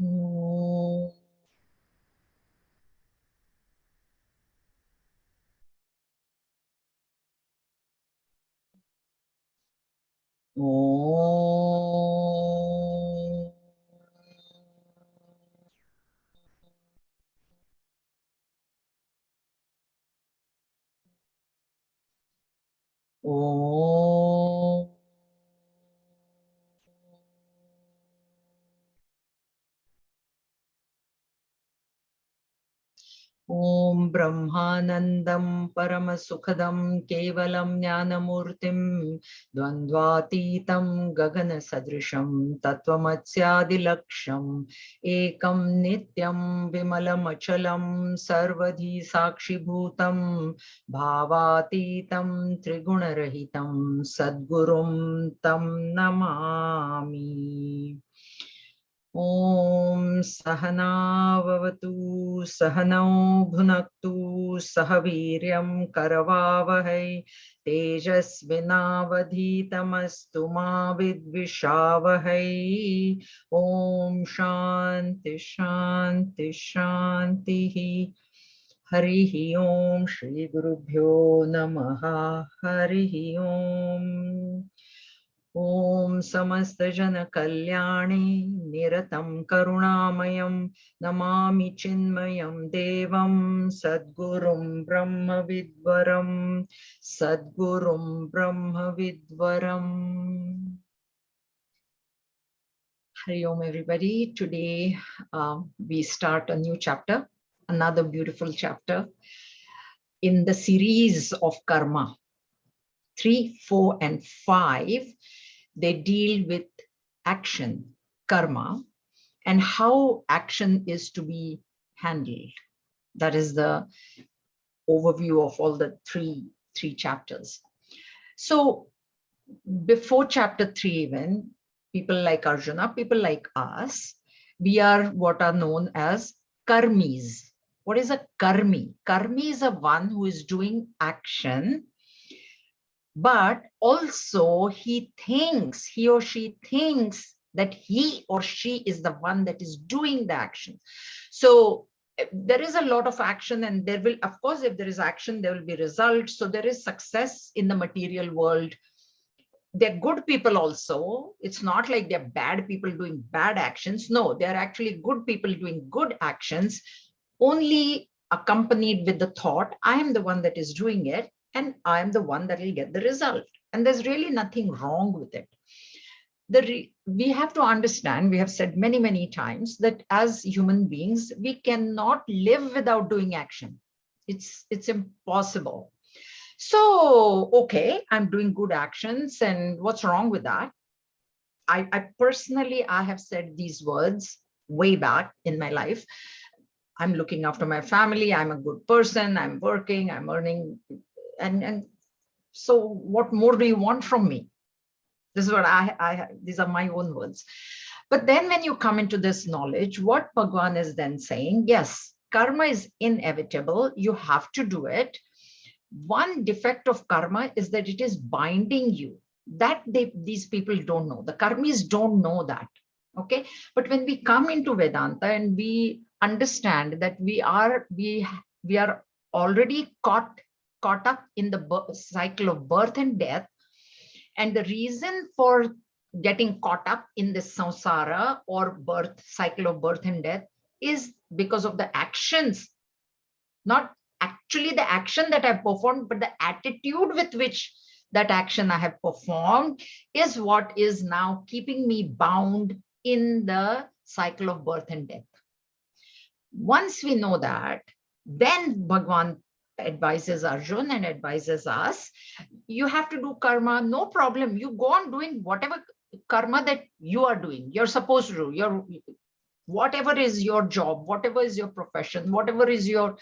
Om. Om. Om. Om Brahmanandam Paramasukadam Kevalam Jnanamurtim Dvandvatitam Gagana Sadrisham Tattvamatsyaadilaksham Ekam Nityam Vimalam Achalam Sarvadhi Sakshibhutam Bhavatitam Trigunarahitam Sadgurum Tam Namami. Om Sahana Vavatu Sahanau Bhunaktu Sahaviryam Karavavahai Tejasvinavadhitamastu ma vidvishavahai. Om Shanti Shanti Shanti. Harihi Om Shri Gurubhyo Namaha. Harihi Om. Om Samastajana Kalyani Niratam Karunamayam Namami Chinmayam Devam Sadgurum Brahma Vidvaram Sadgurum Brahma Vidvaram. Hari Om everybody. Today we start a new chapter, another beautiful chapter in the series of karma. 3, 4, and 5, they deal with action, karma, and how action is to be handled. That is the overview of all the three chapters. So before chapter 3 even, people like Arjuna, people like us, we are what are known as karmis. What is a karmi? Karmi is a one who is doing action, but also he or she thinks that he or she is the one that is doing the action. So there is a lot of action, and there will, of course, if there is action, there will be results. So there is success in the material world. They're good people also. It's not like they're bad people doing bad actions. No, they're actually good people doing good actions, only accompanied with the thought, I am the one that is doing it, and I am the one that will get the result. And there's really nothing wrong with it. We have to understand, we have said many, many times that as human beings, we cannot live without doing action. It's impossible. So, okay, I'm doing good actions, and what's wrong with that? I personally, I have said these words way back in my life. I'm looking after my family, I'm a good person, I'm working, I'm earning, and so what more do you want from me? This is what these are my own words. But then when you come into this knowledge, what Bhagwan is then saying, yes, karma is inevitable, you have to do it. One defect of karma is that it is binding you. That these people don't know. The karmis don't know that. Okay. But when we come into Vedanta and we understand that we are already caught up in the cycle of birth and death, and the reason for getting caught up in this samsara or cycle of birth and death is because of the actions, not actually the action that I've performed, but the attitude with which that action I have performed is what is now keeping me bound in the cycle of birth and death. Once we know that, then Bhagwan advises Arjun and advises us, you have to do karma, no problem. You go on doing whatever karma that you are doing, you're supposed to do. Whatever is your job, whatever is your profession, whatever is your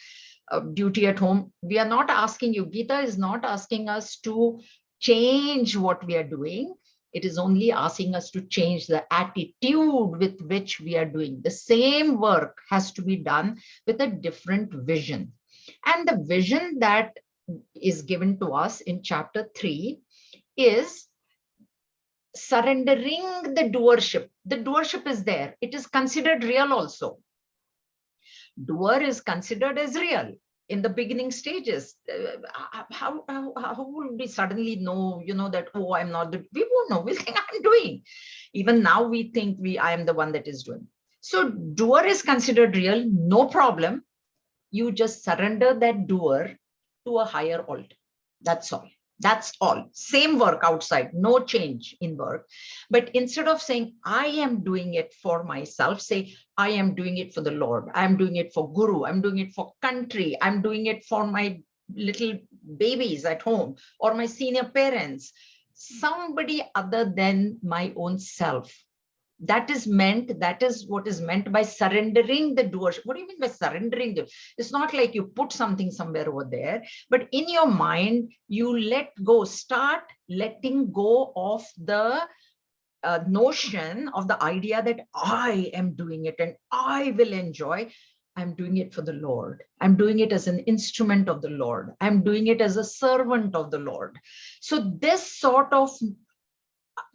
duty at home, we are not asking you, Gita is not asking us to change what we are doing. It is only asking us to change the attitude with which we are doing. The same work has to be done with a different vision. And the vision that is given to us in chapter 3 is surrendering the doership. The doership is there. It is considered real also. Doer is considered as real in the beginning stages. How would we suddenly know, that, oh, I'm not the, we won't know. We'll think I'm doing. Even now we think I am the one that is doing. So doer is considered real, no problem. You just surrender that doer to a higher altar. That's all. That's all. Same work outside, no change in work. But instead of saying, I am doing it for myself, say, I am doing it for the Lord. I'm doing it for Guru. I'm doing it for country. I'm doing it for my little babies at home or my senior parents, somebody other than my own self. That is what is meant by surrendering the doership. What do you mean by surrendering? It's not like you put something somewhere over there, but in your mind, you let go, start letting go of the notion of the idea that I am doing it and I will enjoy. I'm doing it for the Lord. I'm doing it as an instrument of the Lord. I'm doing it as a servant of the Lord. So this sort of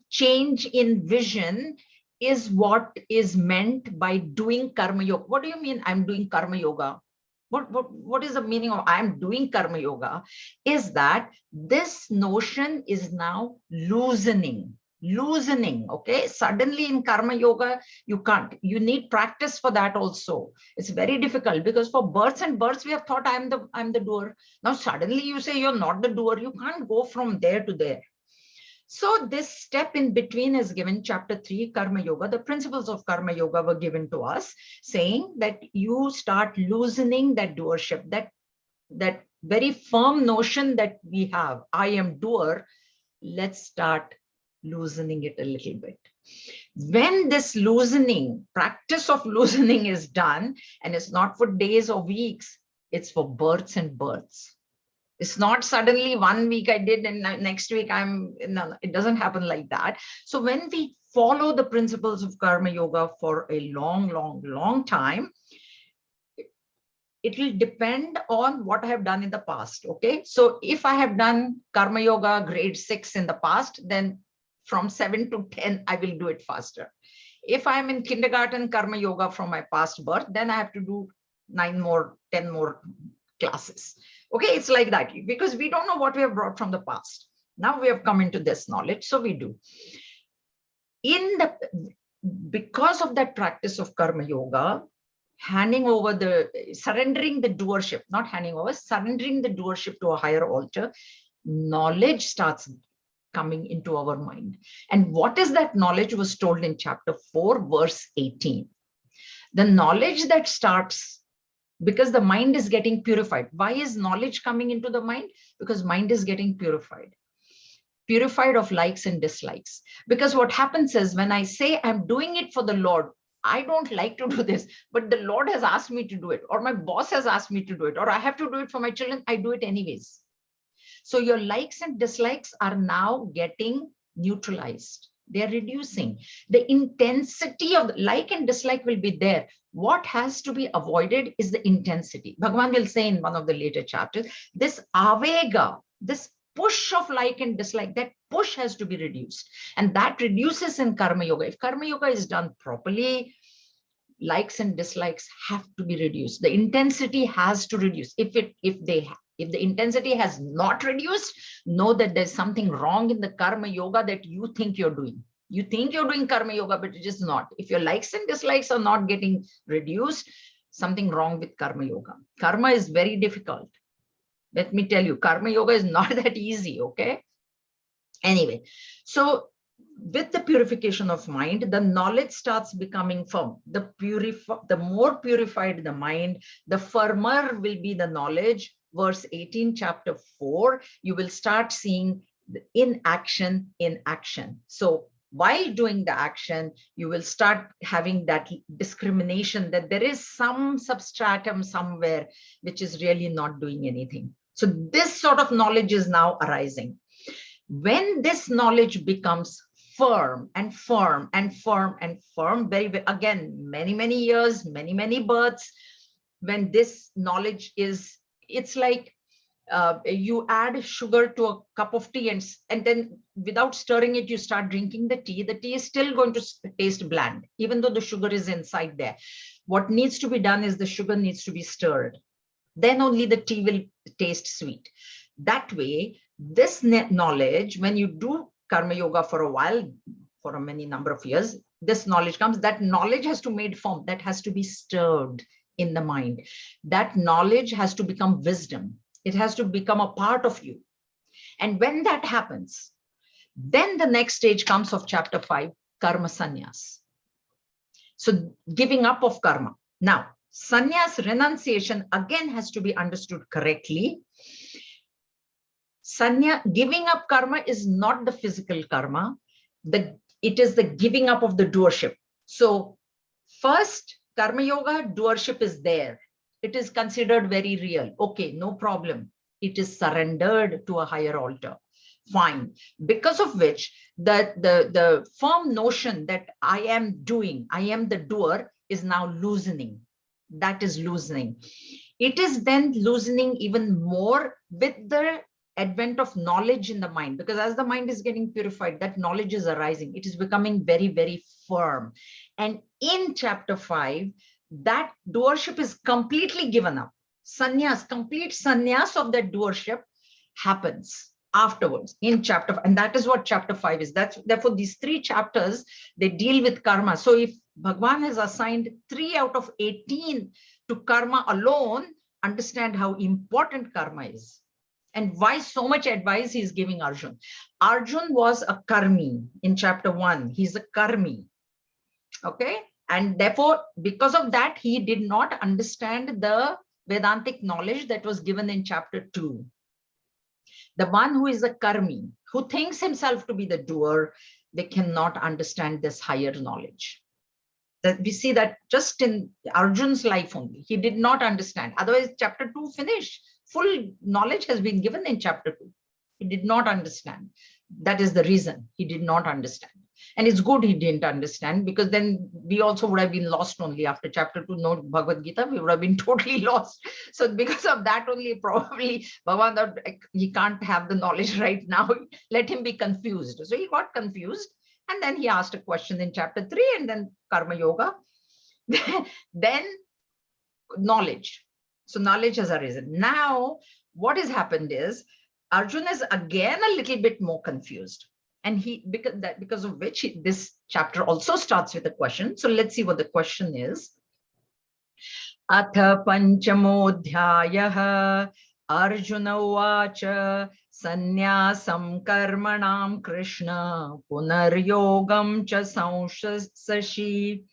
change in vision is what is meant by doing karma yoga. What do you mean I'm doing karma yoga? What is the meaning of I'm doing karma yoga? Is that this notion is now loosening. Okay, suddenly in karma yoga you can't, you need practice for that also. It's very difficult because for births and births we have thought I'm the doer. Now suddenly you say you're not the doer. You can't go from there to there. So this step in between is given, chapter 3, Karma Yoga. The principles of Karma Yoga were given to us, saying that you start loosening that doership, that very firm notion that we have, I am doer. Let's start loosening it a little bit. When this practice of loosening is done, and it's not for days or weeks, it's for births and births. It's not suddenly 1 week I did and next week no, it doesn't happen like that. So when we follow the principles of karma yoga for a long time, it will depend on what I have done in the past. Okay. So if I have done karma yoga grade 6 in the past, then from 7 to 10, I will do it faster. If I'm in kindergarten karma yoga from my past birth, then I have to do 9 more, 10 more classes. Okay, it's like that because we don't know what we have brought from the past. Now we have come into this knowledge, so we do. Because of that practice of karma yoga, surrendering the doership, not handing over, surrendering the doership to a higher altar, knowledge starts coming into our mind. And what is that knowledge was told in chapter 4, verse 18. The knowledge that starts because the mind is getting purified. Why is knowledge coming into the mind? Because mind is getting purified of likes and dislikes. Because what happens is when I say I'm doing it for the Lord, I don't like to do this, but the Lord has asked me to do it, or my boss has asked me to do it, or I have to do it for my children, I do it anyways. So your likes and dislikes are now getting neutralized. They're reducing. The intensity of the like and dislike will be there. What has to be avoided is the intensity. Bhagavan will say in one of the later chapters, this avega, this push of like and dislike, that push has to be reduced. And that reduces in karma yoga. If karma yoga is done properly, likes and dislikes have to be reduced. The intensity has to reduce. If the intensity has not reduced, know that there's something wrong in the karma yoga that you think you're doing. You think you're doing karma yoga, but it is not. If your likes and dislikes are not getting reduced, something wrong with karma yoga. Karma is very difficult. Let me tell you, karma yoga is not that easy, okay? Anyway, so with the purification of mind, the knowledge starts becoming firm. The more purified the mind, the firmer will be the knowledge. Verse 18, chapter 4, you will start seeing in action. So while doing the action, you will start having that discrimination that there is some substratum somewhere which is really not doing anything. So this sort of knowledge is now arising. When this knowledge becomes firm and firm and firm and firm, again, many years, many births, when this knowledge it's like you add sugar to a cup of tea and then without stirring it, you start drinking the tea is still going to taste bland, even though the sugar is inside there. What needs to be done is the sugar needs to be stirred. Then only the tea will taste sweet. That way, this knowledge, when you do karma yoga for a while, for a many number of years, this knowledge comes. That knowledge has to made form, that has to be stirred in the mind. That knowledge has to become wisdom. It has to become a part of you. And when that happens, then the next stage comes of chapter 5, karma sannyas. So giving up of karma. Now, sannyas, renunciation, again has to be understood correctly. Giving up karma is not the physical karma. It is the giving up of the doership. So first, karma yoga, doership is there. It is considered very real. Okay, no problem. It is surrendered to a higher altar. Fine. Because of which the firm notion that I am doing, I am the doer, is now loosening. That is loosening. It is then loosening even more with the advent of knowledge in the mind, because as the mind is getting purified, that knowledge is arising. It is becoming very, very firm. And in chapter 5, that doership is completely given up. Sannyas, complete sannyas of that doership happens afterwards in chapter 5. And that is what chapter 5 is. Therefore, these 3 chapters, they deal with karma. So if Bhagwan has assigned 3 out of 18 to karma alone, understand how important karma is and why so much advice he is giving Arjun. Arjun was a karmi in chapter 1. He's a karmi. Okay. And therefore, because of that, he did not understand the Vedantic knowledge that was given in chapter 2. The one who is a karmi, who thinks himself to be the doer, they cannot understand this higher knowledge. That we see that just in Arjun's life only. He did not understand. Otherwise, chapter 2 finished. Full knowledge has been given in chapter 2. He did not understand. That is the reason he did not understand. And it's good he didn't understand, because then we also would have been lost only after chapter 2. No Bhagavad Gita, we would have been totally lost. So because of that only, probably Bhagavan thought he can't have the knowledge right now. Let him be confused. So he got confused. And then he asked a question in chapter 3, and then karma yoga, then knowledge. So knowledge has arisen. Now, what has happened is Arjuna is again a little bit more confused. And because of which this chapter also starts with a question. So let's see what the question is. Atha panchamodhyayah Arjuna uvacha sannyasam karmanam Krishna punaryogam cha samsashi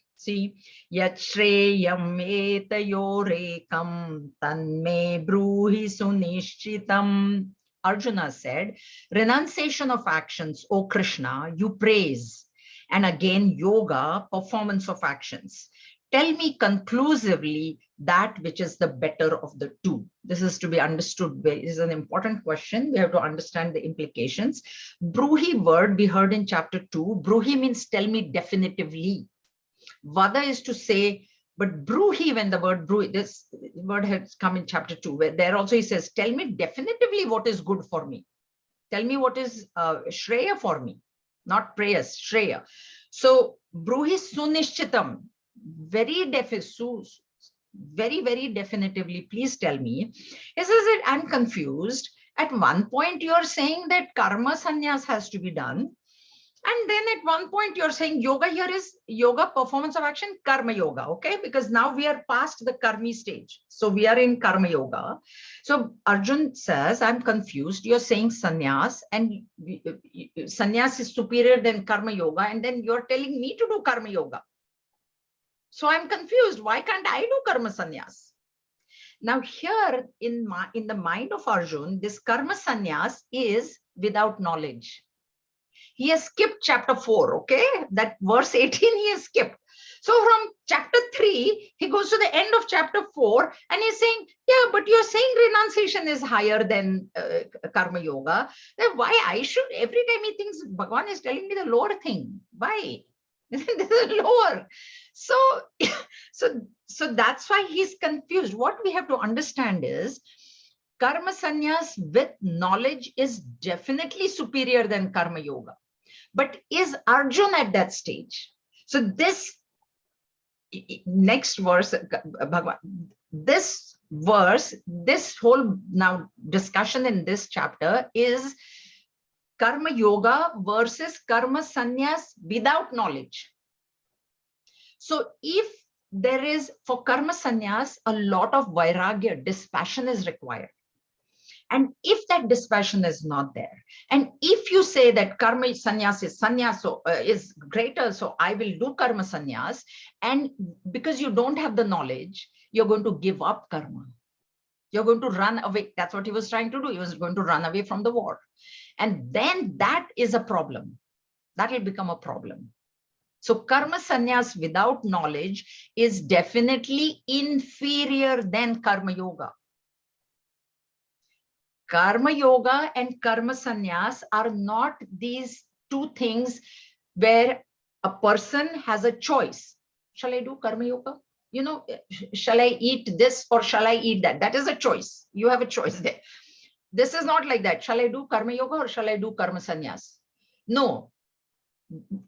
yachreyam etayorekam tanme bruhi sunishchitam. Arjuna said, renunciation of actions, O Krishna, you praise, and again yoga, performance of actions. Tell me conclusively that which is the better of the two. This is to be understood. This is an important question. We have to understand the implications. Bruhi word we heard in chapter 2. Bruhi means tell me definitively. Vada is to say, but bruhi, when the word bruhi, this word has come in chapter 2, where there also he says, tell me definitively what is good for me. Tell me what is shreya for me, not prayas, shreya. So bruhi sunishchitam, very definitively, please tell me. He says that I'm confused. At one point you're saying that karma sannyas has to be done. And then at one point you're saying yoga here is yoga, performance of action, karma yoga, okay? Because now we are past the karmi stage. So we are in karma yoga. So Arjun says, I'm confused. You're saying sannyas, and sannyas is superior than karma yoga. And then you're telling me to do karma yoga. So I'm confused. Why can't I do karma sannyas? Now here in the mind of Arjun, this karma sannyas is without knowledge. He has skipped chapter 4, okay? That verse 18 he has skipped. So from chapter 3, he goes to the end of chapter 4 and he's saying, yeah, but you're saying renunciation is higher than karma yoga. Then why I should, every time he thinks Bhagavan is telling me the lower thing. Why? This is lower. So that's why he's confused. What we have to understand is Karma sannyas with knowledge is definitely superior than karma yoga. But is Arjun at that stage? So this next verse, this verse, this whole now discussion in this chapter is karma yoga versus karma sannyas without knowledge. So if there is, for karma sannyas, a lot of vairagya, dispassion is required. And if that dispassion is not there, and if you say that karma sannyas is is greater, so I will do karma sannyas, and because you don't have the knowledge, you're going to give up karma. You're going to run away. That's what he was trying to do. He was going to run away from the war. And then that is a problem. That will become a problem. So karma sannyas without knowledge is definitely inferior than karma yoga. Karma yoga and karma sannyas are not these two things where a person has a choice. Shall I do karma yoga? You know, shall I eat this or shall I eat that? That is a choice. You have a choice there. This is not like that. Shall I do karma yoga or shall I do karma sannyas? No.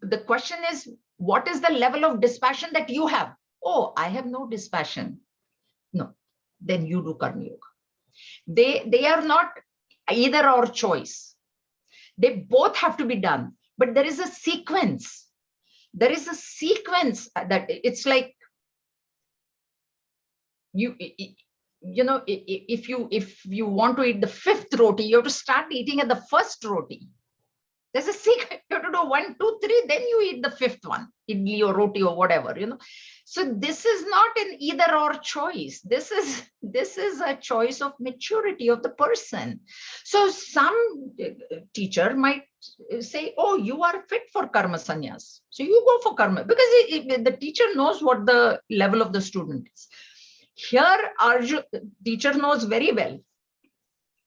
The question is, what is the level of dispassion that you have? Oh, I have no dispassion. No. Then you do karma yoga. They are not either or choice. They both have to be done, but there is a sequence. There is a sequence that it's like you know, if you want to eat the fifth roti, you have to start eating at the first roti. There's a secret. You have to do 1, 2, 3, then you eat the fifth one, idli or roti or whatever, you know. So this is not an either or choice. This is a choice of maturity of the person. So some teacher might say, oh, you are fit for karma sannyas. So you go for karma, because the teacher knows what the level of the student is. Here, Arjun, teacher knows very well.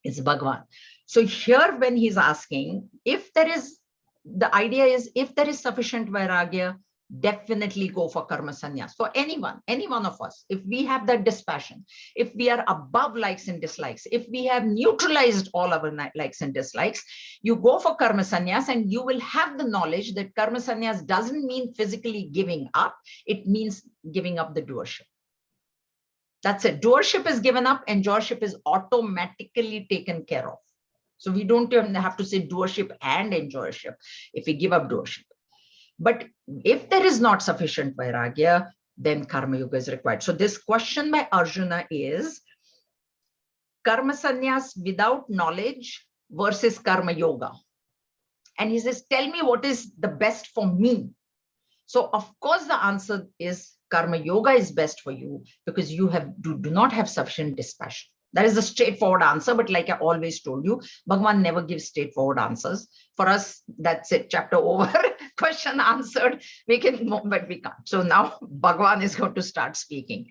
It's Bhagavan. So here when he's asking, if there is, the idea is, if there is sufficient vairagya, definitely go for karma sannyas. For anyone, any one of us, if we have that dispassion, if we are above likes and dislikes, if we have neutralized all our likes and dislikes, you go for karma sannyas and you will have the knowledge that karma sannyas doesn't mean physically giving up. It means giving up the doership. That's it. Doership is given up, enjoyship is automatically taken care of. So we don't even have to say doership and enjoyship if we give up doership. But if there is not sufficient vairagya, then karma yoga is required. So this question by Arjuna is karma sannyas without knowledge versus karma yoga. And he says, tell me what is the best for me. So of course the answer is karma yoga is best for you because you do not have sufficient dispassion. That is a straightforward answer, but like I always told you, Bhagavan never gives straightforward answers. For us, that's it, chapter over, question answered. We can, but we can't. So now Bhagavan is going to start speaking.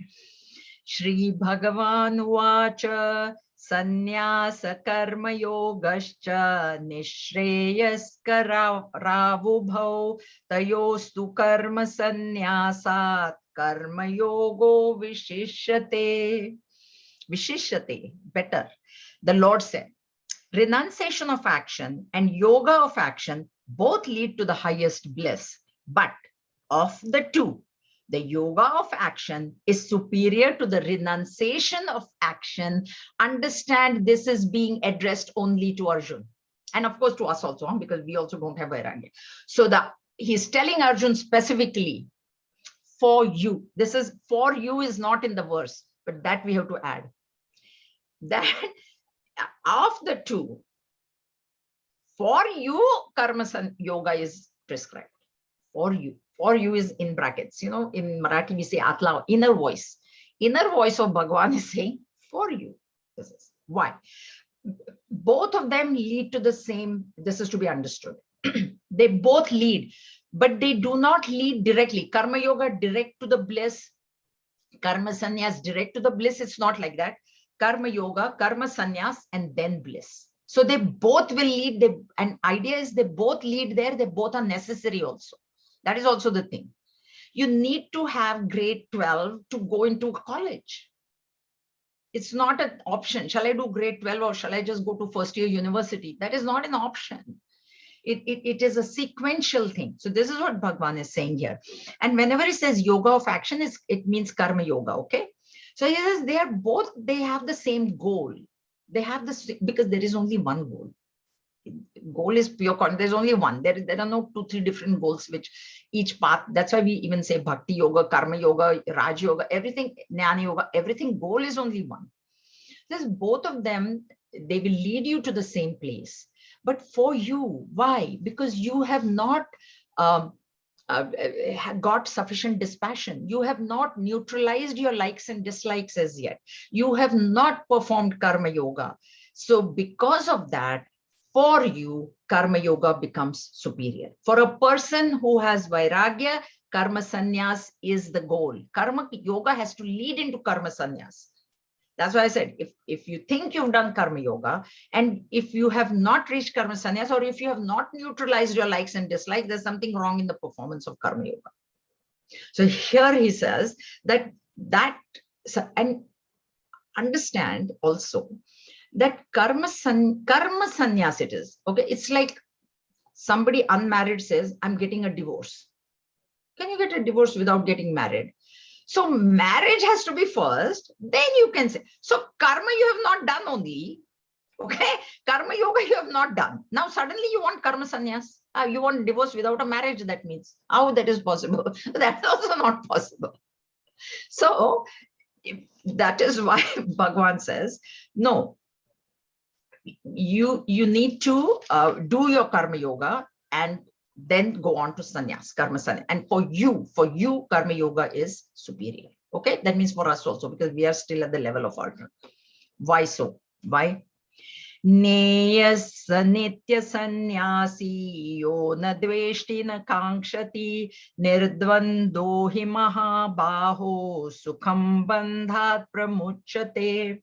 Shri Bhagavan Vacha Sannyasa Karma Yogascha Nishreyaskara Ravubhau Tayostu Karma Sannyasat Karma Yogo Vishishyate. Vishishyate, better. The Lord said, renunciation of action and yoga of action both lead to the highest bliss. But of the two, the yoga of action is superior to the renunciation of action. Understand this is being addressed only to Arjun. And of course to us also, because we also don't have vairagya. So he's telling Arjun specifically, for you. This is for you is not in the verse, but that we have to add. That of the two, for you, karma yoga is prescribed. For you is in brackets. You know, in Marathi we say atla, inner voice. Inner voice of Bhagavan is saying for you. This is why. Both of them lead to the same. This is to be understood. They both lead, but they do not lead directly. Karma yoga direct to the bliss. Karma sannyas direct to the bliss. It's not like that. Karma yoga, karma sannyas, and then bliss. So they both will lead. And idea is they both lead there. They both are necessary also. That is also the thing. You need to have grade 12 to go into college. It's not an option. Shall I do grade 12 or shall I just go to first year university? That is not an option. It is a sequential thing. So this is what Bhagavan is saying here. And whenever he says yoga of action, it means karma yoga, okay? So he says they have the same goal. They have this, because there is only one goal. Goal is pure content. There's only one. There are no 2-3 different goals, which each path. That's why we even say bhakti yoga, karma yoga, raj yoga, everything, jnana yoga, everything. Goal is only one. There's both of them. They will lead you to the same place. But for you, why? Because you have not got sufficient dispassion. You have not neutralized your likes and dislikes as yet. You have not performed karma yoga. So because of that, for you, karma yoga becomes superior. For a person who has vairagya, karma sannyas is the goal. Karma yoga has to lead into karma sannyas. That's why I said, if you think you've done karma yoga, and if you have not reached karma sannyas, or if you have not neutralized your likes and dislikes, there's something wrong in the performance of karma yoga. So here he says that and understand also that karma sannyas it is. Okay, it's like somebody unmarried says, I'm getting a divorce. Can you get a divorce without getting married? So marriage has to be first, then you can say. So karma you have not done only. Okay, karma yoga you have not done. Now suddenly you want karma sannyas. You want divorce without a marriage. That means how that is possible? That's also not possible. So that is why Bhagavan says, no, you need to do your karma yoga and then go on to sannyas, karma sannyas. And for you, karma yoga is superior. Okay, that means for us also, because we are still at the level of Arjuna. Why so? Why? Neyas nitya sannyasi yo na dveshti na kankshati nirdvando hi mahabaho sukham bandhat pramuchate.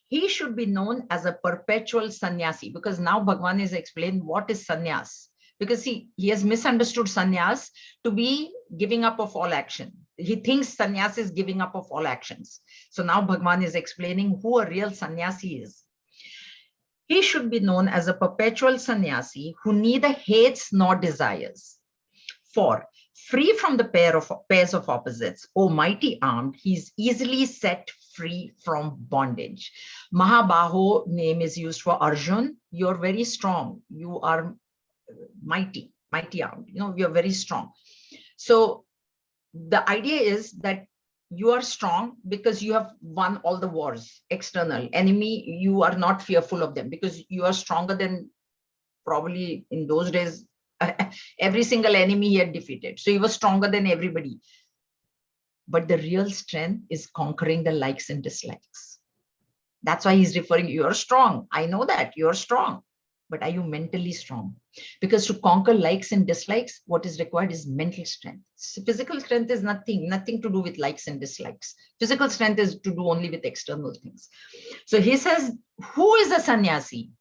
He should be known as a perpetual sannyasi, because now Bhagavan is explained what is sannyas. Because he has misunderstood sannyas to be giving up of all action. He thinks sannyas is giving up of all actions. So now Bhagavan is explaining who a real sannyasi is. He should be known as a perpetual sannyasi who neither hates nor desires. For free from the pairs of opposites, O mighty armed, he is easily set free from bondage. Mahabaho name is used for Arjun. You're very strong. You are mighty armed. You're very strong. So the idea is that you are strong because you have won all the wars. External enemy, you are not fearful of them because you are stronger than probably in those days every single enemy he had defeated. So he was stronger than everybody. But the real strength is conquering the likes and dislikes. That's why he's referring, you're strong. I know that you're strong, but are you mentally strong? Because to conquer likes and dislikes, what is required is mental strength. Physical strength is nothing to do with likes and dislikes. Physical strength is to do only with external things. So he says, who is a sannyasi?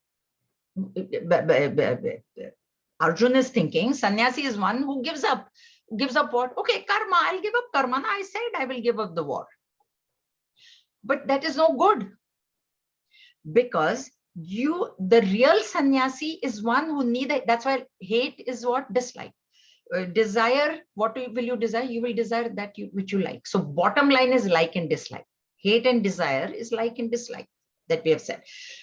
Arjuna is thinking sannyasi is one who gives up. Gives up what? Okay, karma, I'll give up karma. I said I will give up the war. But that is no good. Because the real sannyasi is one who neither, that's why hate is what? Dislike. Desire, what will you desire? You will desire that which you like. So bottom line is like and dislike. Hate and desire is like and dislike, that we have said.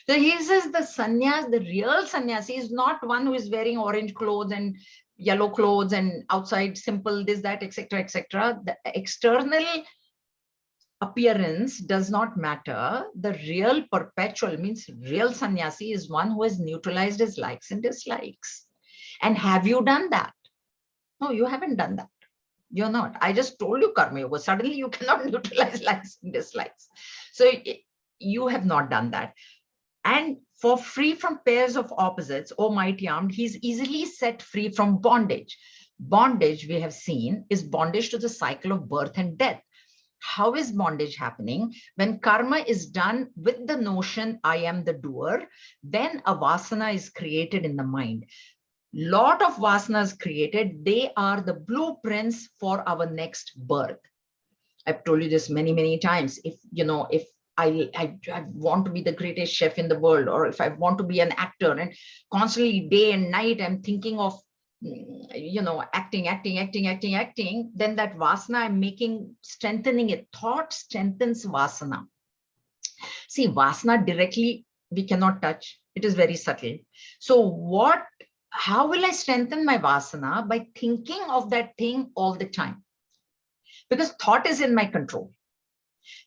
So he says the sannyas, the real sannyasi is not one who is wearing orange clothes and yellow clothes and outside simple this, that, etc., etc. The external appearance does not matter. The real perpetual means real sannyasi is one who has neutralized his likes and dislikes. And have you done that? No, you haven't done that. You're not. I just told you karma yoga. Suddenly you cannot neutralize likes and dislikes. So you have not done that. And for free from pairs of opposites, O mighty armed, he's easily set free from bondage. Bondage, we have seen, is bondage to the cycle of birth and death. How is bondage happening? When karma is done with the notion, I am the doer, then a vasana is created in the mind. Lot of vasanas created, they are the blueprints for our next birth. I've told you this many, many times. If I want to be the greatest chef in the world, or if I want to be an actor, and constantly day and night I'm thinking of, acting, then that vasana I'm making, strengthening it. Thought strengthens vasana. See, vasana directly we cannot touch. It is very subtle. So how will I strengthen my vasana? By thinking of that thing all the time. Because thought is in my control.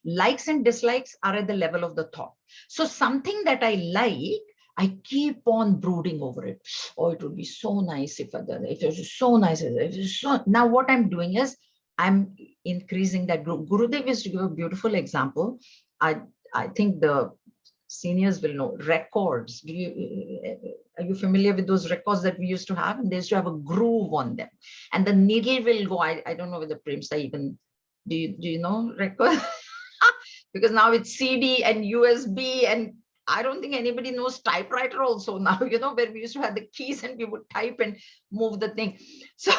Likes and dislikes are at the level of the thought. So something that I like, I keep on brooding over it. Oh, it would be so nice if it was so nice. Now what I'm doing is I'm increasing that group. Gurudev used to give a beautiful example. I think the seniors will know records. Are you familiar with those records that we used to have? And they used to have a groove on them, and the needle will go. I don't know whether Premsa even do you know record? Because now it's CD and USB, and I don't think anybody knows typewriter also now, where we used to have the keys and we would type and move the thing. So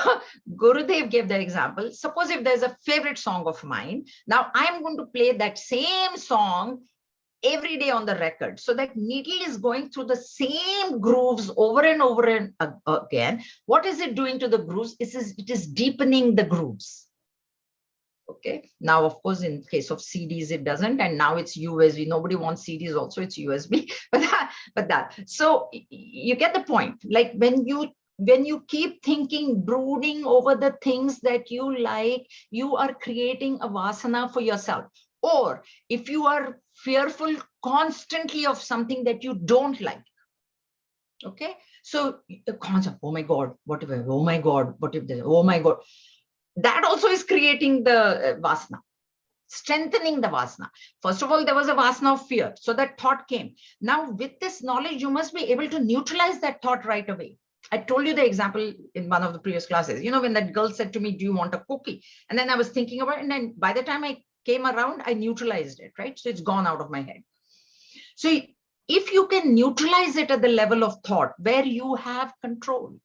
Gurudev gave the example. Suppose if there's a favorite song of mine, now I'm going to play that same song every day on the record. So that needle is going through the same grooves over and over and again. What is it doing to the grooves? It is deepening the grooves. Okay. Now, of course, in case of CDs, it doesn't. And now it's USB. Nobody wants CDs also. It's USB. But that. So you get the point. Like when you keep thinking, brooding over the things that you like, you are creating a vasana for yourself. Or if you are fearful constantly of something that you don't like. Okay. So the concept, oh my God, what if, oh my God, what if this, oh my God. That also is creating the vasana, strengthening the vasana. First of all, there was a vasana of fear. So that thought came. Now, with this knowledge, you must be able to neutralize that thought right away. I told you the example in one of the previous classes, when that girl said to me, do you want a cookie? And then I was thinking about it. And then by the time I came around, I neutralized it, right? So it's gone out of my head. So if you can neutralize it at the level of thought where you have control.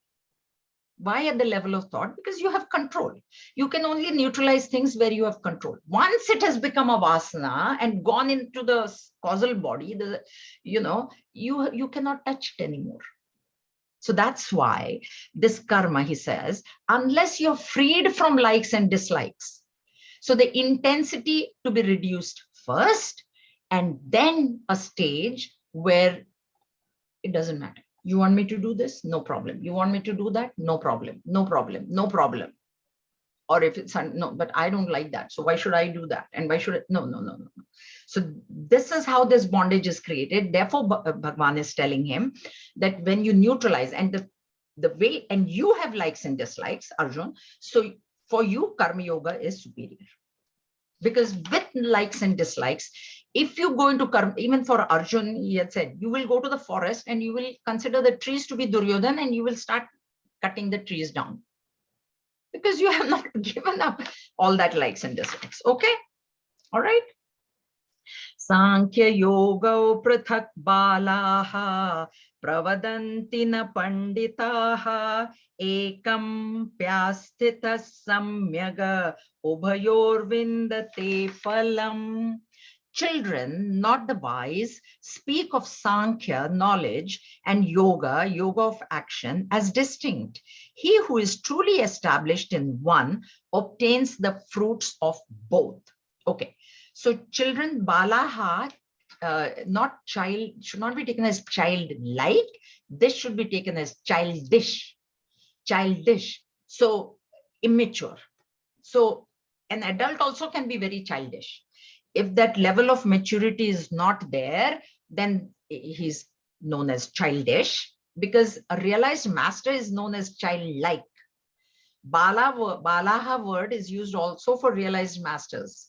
Why at the level of thought? Because you have control. You can only neutralize things where you have control. Once it has become a vasana and gone into the causal body, you cannot touch it anymore. So that's why this karma, he says, unless you're freed from likes and dislikes. So the intensity to be reduced first, and then a stage where it doesn't matter. You want me to do this? No problem. You want me to do that? No problem. No problem. No problem. Or if it's no, but I don't like that. So why should I do that? And why should it? No. So this is how this bondage is created. Therefore, Bhagavan is telling him that when you neutralize and the way, and you have likes and dislikes, Arjun. So for you, karma yoga is superior. Because with likes and dislikes, if you go into karma, even for Arjun, he had said, you will go to the forest and you will consider the trees to be Duryodhan and you will start cutting the trees down. Because you have not given up all that likes and dislikes. Okay? All right? Sankhya yoga prathak balaha pravadanti na panditaha ekam pyasthita samyaga ubhayor vindate phalam. Children, not the wise, speak of Sankhya, knowledge, and yoga, yoga of action, as distinct. He who is truly established in one obtains the fruits of both. Okay, so children, balaha, not child, should not be taken as childlike. This should be taken as childish. So immature. So an adult also can be very childish. If that level of maturity is not there, then he's known as childish, because a realized master is known as childlike. Balaha word is used also for realized masters.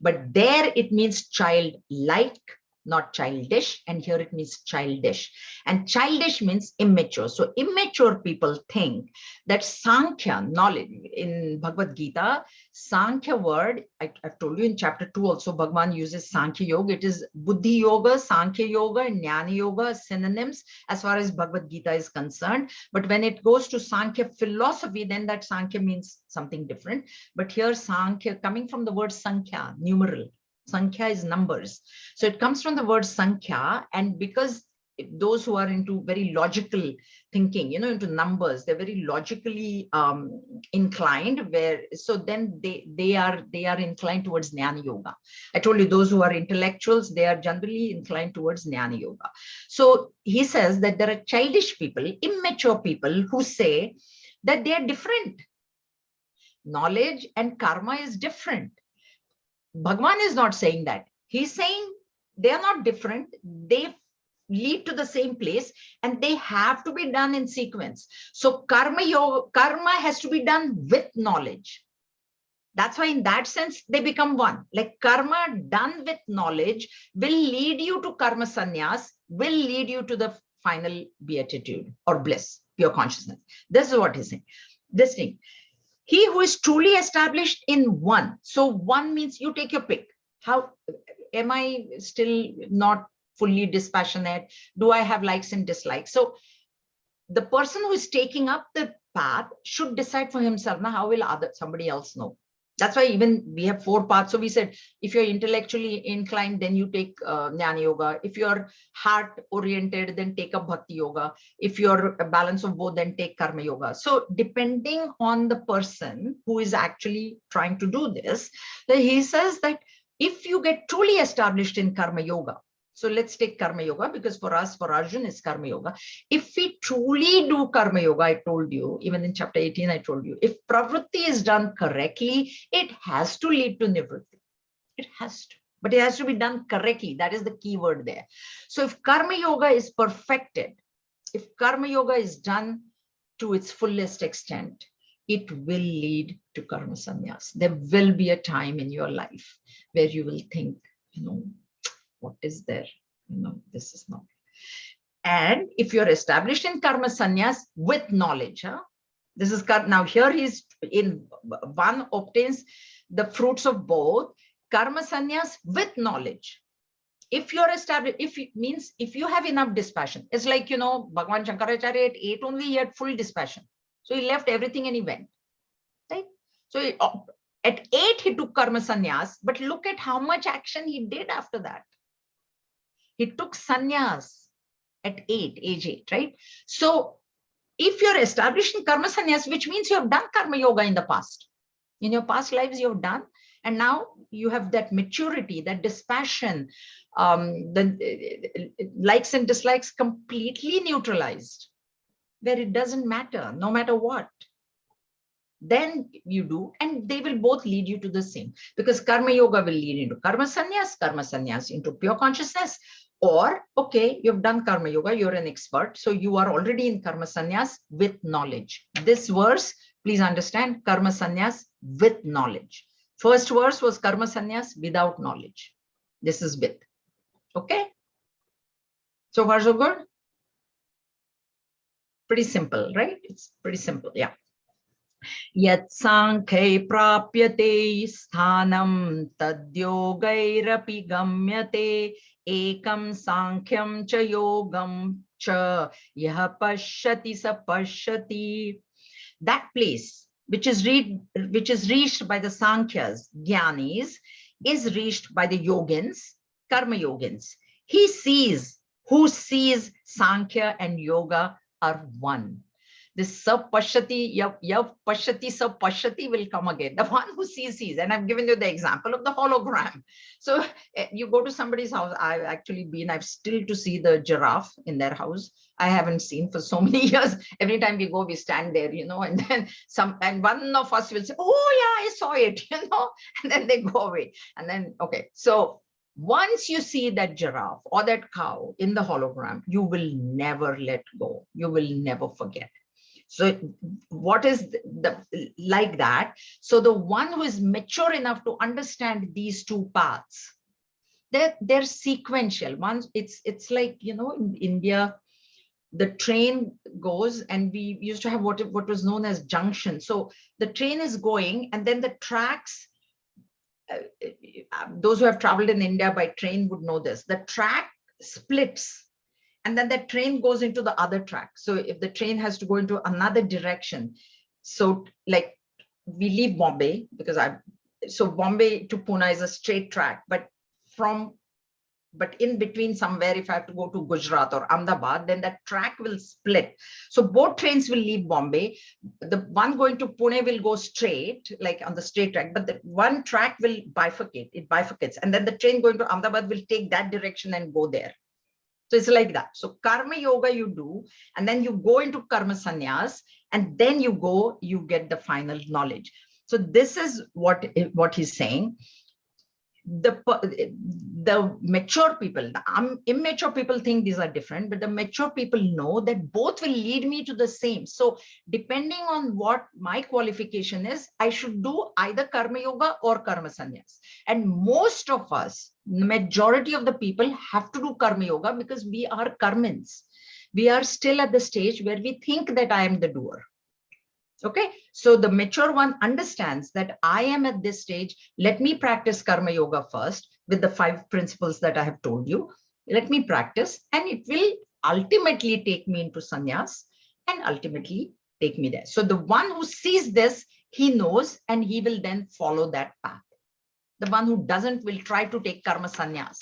But there it means childlike, not childish. And here it means childish. And childish means immature. So immature people think that Sankhya, knowledge, in Bhagavad Gita, Sankhya word, I've told you in chapter 2 also, Bhagavan uses Sankhya Yoga. It is Buddhi Yoga, Sankhya Yoga, and Jnana Yoga, synonyms as far as Bhagavad Gita is concerned. But when it goes to Sankhya philosophy, then that Sankhya means something different. But here Sankhya, coming from the word Sankhya, numeral, Sankhya is numbers. So it comes from the word Sankhya, and because those who are into very logical thinking, into numbers, they're very logically inclined, so then they are inclined towards Jnana Yoga. I told you, those who are intellectuals, they are generally inclined towards Jnana Yoga. So he says that there are childish people, immature people who say that they are different. Knowledge and karma is different. Bhagwan is not saying that. He's saying they are not different. They lead to the same place, and they have to be done in sequence. So karma has to be done with knowledge. That's why in that sense, they become one. Like karma done with knowledge will lead you to karma sannyas, will lead you to the final beatitude or bliss, pure consciousness. This is what he's saying. This thing. He who is truly established in one. So one means you take your pick. How am I still not fully dispassionate? Do I have likes and dislikes? So the person who is taking up the path should decide for himself. Now, how will somebody else know? That's why even we have 4 paths. So we said, if you're intellectually inclined, then you take Jnana Yoga. If you're heart oriented, then take up Bhakti Yoga. If you're a balance of both, then take Karma Yoga. So depending on the person who is actually trying to do this, he says that if you get truly established in Karma Yoga, so let's take Karma Yoga, because for us, for Arjun, it's Karma Yoga. If we truly do Karma Yoga, I told you, even in chapter 18, I told you, if pravritti is done correctly, it has to lead to nivritti. It has to, but it has to be done correctly. That is the key word there. So if Karma Yoga is perfected, if Karma Yoga is done to its fullest extent, it will lead to Karma Sannyas. There will be a time in your life where you will think, what is there? This is not. And if you're established in karma sannyas with knowledge, this is now here he's in one obtains the fruits of both karma sannyas with knowledge. If you're established, if you have enough dispassion, it's like, Bhagavan Shankaracharya at 8 only he had full dispassion. So he left everything and he went. Right? So at 8 he took karma sannyas, but look at how much action he did after that. He took sannyas at age 8, right? So if you're established in karma sannyas, which means you have done karma yoga in the past. In your past lives, you have done, and now you have that maturity, that dispassion, the likes and dislikes completely neutralized, where it doesn't matter, no matter what. Then you do, and they will both lead you to the same, because karma yoga will lead into karma sannyas into pure consciousness. Or, okay, you've done karma yoga, you're an expert, so you are already in karma sannyas with knowledge. This verse, please understand, karma sannyas with knowledge. First verse was karma sannyas without knowledge. This is with. Okay? So far, so good? Pretty simple, right? It's pretty simple, yeah. Yat sankhye prapyate sthanam tadyogairapi gamyate ekam sankhyam cha yogam cha yah pashyati sa pashyati. That place which is reached by the Sankhyas, Jnanis, is reached by the Yogins, Karma Yogins. He sees, who sees Sankhya and Yoga are one. This sapashyati, yav pashyati, sapashyati will come again. The one who sees. And I've given you the example of the hologram. So you go to somebody's house. I've still to see the giraffe in their house. I haven't seen for so many years. Every time we go, we stand there, and then and one of us will say, oh yeah, I saw it, and then they go away. And then, okay. So once you see that giraffe or that cow in the hologram, you will never let go. You will never forget. So what is like that? So the one who is mature enough to understand these two paths, they're sequential. Once it's like, in India, the train goes, and we used to have what was known as junction. So the train is going, and then the tracks, those who have traveled in India by train would know this. The track splits, and then the train goes into the other track. So if the train has to go into another direction, so like we leave Bombay, because so Bombay to Pune is a straight track, but from, but in between somewhere, if I have to go to Gujarat or Ahmedabad, then that track will split. So both trains will leave Bombay. The one going to Pune will go straight, like on the straight track, but the one track will bifurcate. It bifurcates. And then the train going to Ahmedabad will take that direction and go there. So it's like that. So karma yoga you do, and then you go into karma sannyas, and then you get the final knowledge. So this is what he's saying. The mature people, the immature people think these are different, but the mature people know that both will lead me to the same. So depending on what my qualification is, I should do either karma yoga or karma sannyas. And most of us, the majority of the people, have to do karma yoga because we are karmins. We are still at the stage where we think that I am the doer. Okay, so the mature one understands that I am at this stage. Let me practice karma yoga first with the 5 principles that I have told you. Let me practice, and it will ultimately take me into sannyas and ultimately take me there. So the one who sees this, he knows, and he will then follow that path. The one who doesn't will try to take karma sannyas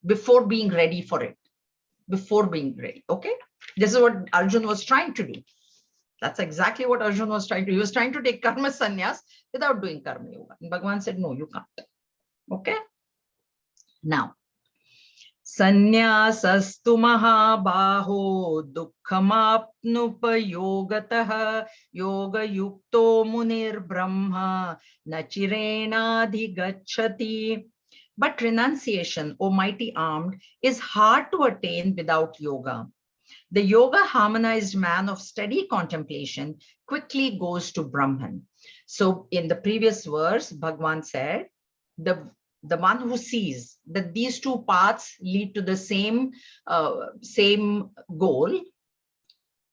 before being ready for it, before being ready. Okay, this is what Arjun was trying to do. That's exactly what Arjun was trying to do. He was trying to take karma sannyas without doing karma yoga. And Bhagavan said, no, you can't. Okay. Now, sannyaasastu mahabaho dukkhamapnupayogataha yoga yukto munir brahma nachirenadhigacchati. But renunciation, O mighty armed, is hard to attain without yoga. The yoga harmonized man of steady contemplation quickly goes to Brahman. So in the previous verse, Bhagavan said, the one who sees that these two paths lead to the same goal,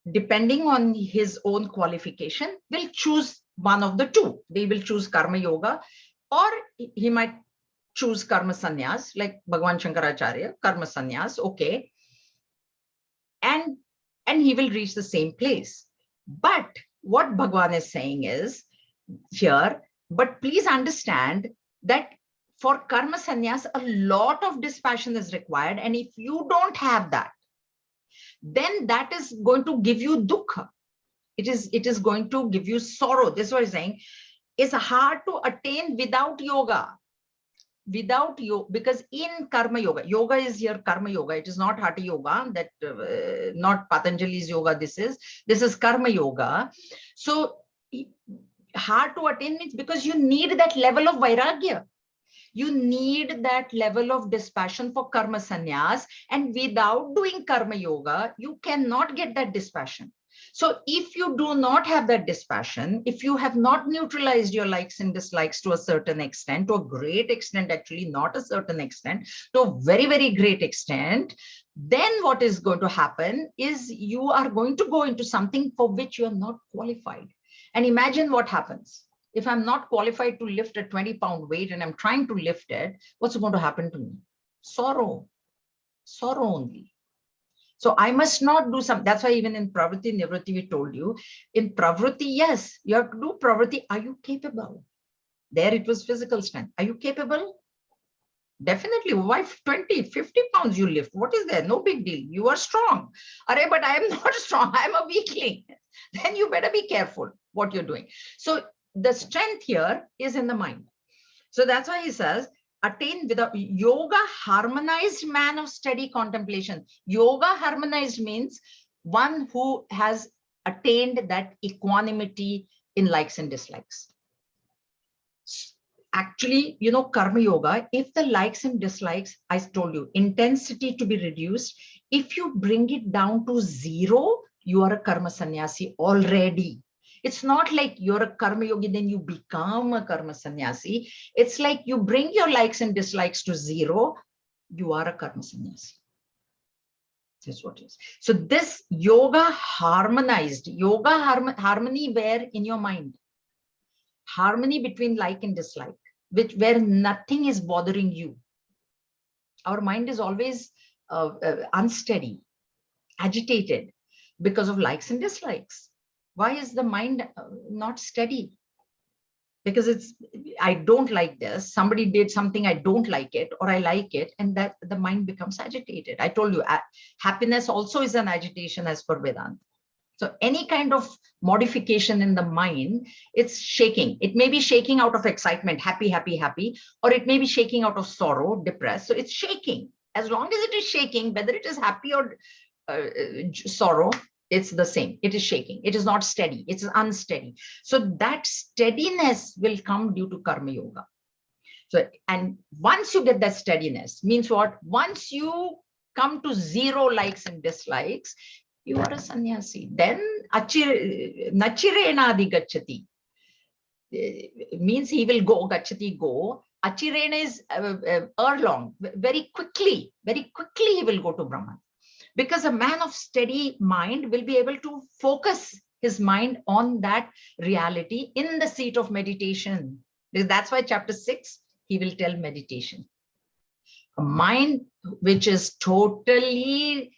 depending on his own qualification, will choose one of the two. They will choose karma yoga, or he might choose karma sannyas, like Bhagavan Shankaracharya, karma sannyas, okay. And he will reach the same place. But what Bhagavan is saying is here, but please understand that for karma sannyas, a lot of dispassion is required. And if you don't have that, then that is going to give you dukkha. It is going to give you sorrow. This is what he's saying. It's hard to attain without yoga. Without yoga, because in karma yoga is your karma yoga. It is not hatha yoga, that not Patanjali's yoga. This is karma yoga. So hard to attain means because you need that level of vairagya. You need that level of dispassion for karma sannyas, and without doing karma yoga, you cannot get that dispassion. So if you do not have that dispassion, if you have not neutralized your likes and dislikes to a certain extent, to a great extent, actually not a certain extent, to a very, very great extent, then what is going to happen is you are going to go into something for which you are not qualified. And imagine what happens. If I'm not qualified to lift a 20-pound weight and I'm trying to lift it, what's going to happen to me? Sorrow only. So I must not do some. That's why even in Pravritti, Nivritti, we told you, in Pravritti, yes, you have to do Pravritti. Are you capable? There it was physical strength. Are you capable? Definitely. Why 20, 50 pounds you lift? What is there? No big deal. You are strong. Array, but I am not strong. I am a weakling. Then you better be careful what you're doing. So the strength here is in the mind. So that's why he says, attain without yoga harmonized man of steady contemplation. Yoga harmonized means one who has attained that equanimity in likes and dislikes. Actually, karma yoga, if the likes and dislikes, I told you, intensity to be reduced, if you bring it down to 0, you are a karma sannyasi already. It's not like you're a karma yogi, then you become a karma sannyasi. It's like you bring your likes and dislikes to 0, you are a karma sannyasi. That's what it is. So this yoga harmonized, harmony where in your mind? Harmony between like and dislike, where nothing is bothering you. Our mind is always unsteady, agitated because of likes and dislikes. Why is the mind not steady? because I don't like this. Somebody did something, I don't like it, or I like it, and that the mind becomes agitated. I told you, happiness also is an agitation as per Vedanta. So any kind of modification in the mind, it's shaking. It may be shaking out of excitement, happy, happy, happy, or it may be shaking out of sorrow, depressed. So it's shaking. As long as it is shaking, whether it is happy or sorrow, it's the same. It is shaking. It is not steady. It's unsteady. So that steadiness will come due to karma yoga. So, and once you get that steadiness, means what? Once you come to 0 likes and dislikes, you are a sannyasi. Then nachirena gachati means he will go, gachati go. Achirena is erlong, very quickly he will go to Brahman. Because a man of steady mind will be able to focus his mind on that reality in the seat of meditation. That's why chapter 6, he will tell meditation. A mind which is totally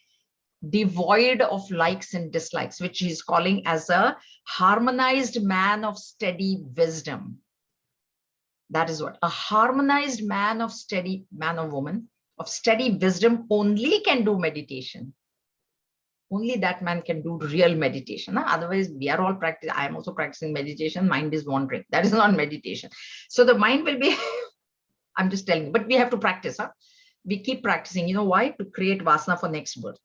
devoid of likes and dislikes, which he's calling as a harmonized man of steady wisdom. That is what a harmonized man of steady, man or woman of steady wisdom only can do meditation. Only that man can do real meditation. Otherwise, we are all practicing. I am also practicing meditation. Mind is wandering. That is not meditation. So the mind will be, I'm just telling you, but we have to practice. We keep practicing. You know why? To create vasana for next birth.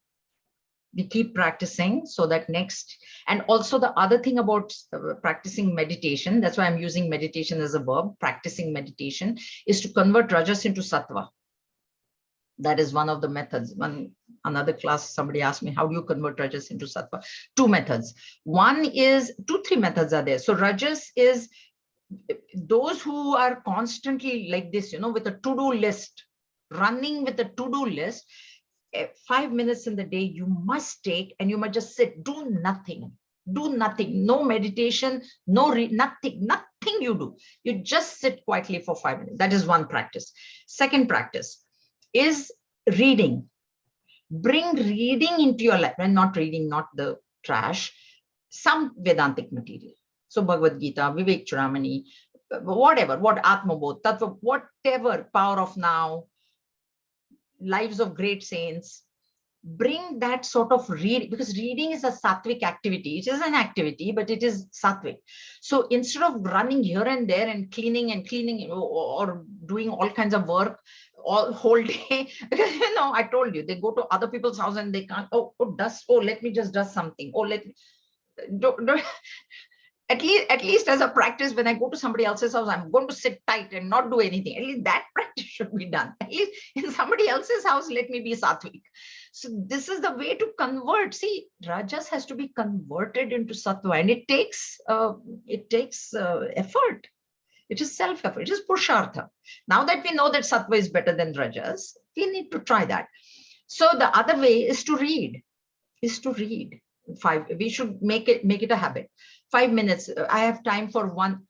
We keep practicing so that next, and also the other thing about practicing meditation, that's why I'm using meditation as a verb, practicing meditation, is to convert rajas into sattva. That is one of the methods. Another class, somebody asked me, how do you convert rajas into sattva? 2 methods. One is, 3 methods are there. So rajas is those who are constantly like this, with a to-do list, running with a to-do list. 5 minutes in the day you must take, and you must just sit, do nothing, no meditation, nothing you do. You just sit quietly for 5 minutes. That is one practice. Second practice is reading. Bring reading into your life, and not reading, not the trash, some Vedantic material. So Bhagavad Gita, Vivek Churamani, whatever, what Atmabodh, Tattva, whatever, Power of Now, lives of great saints. Bring that sort of read, because reading is a sattvic activity. It is an activity, but it is sattvic. So instead of running here and there and cleaning or doing all kinds of work all whole day, because I told you, they go to other people's house and they can't, dust, let me just dust something, let me don't. At least as a practice, when I go to somebody else's house, I'm going to sit tight and not do anything. At least that practice should be done. At least in somebody else's house, let me be sattvic. So this is the way to convert. See, rajas has to be converted into sattva, and it takes effort. It is self-effort. It is purushartha. Now that we know that sattva is better than rajas, we need to try that. So the other way is to read. We should make it a habit. 5 minutes. I have time for one.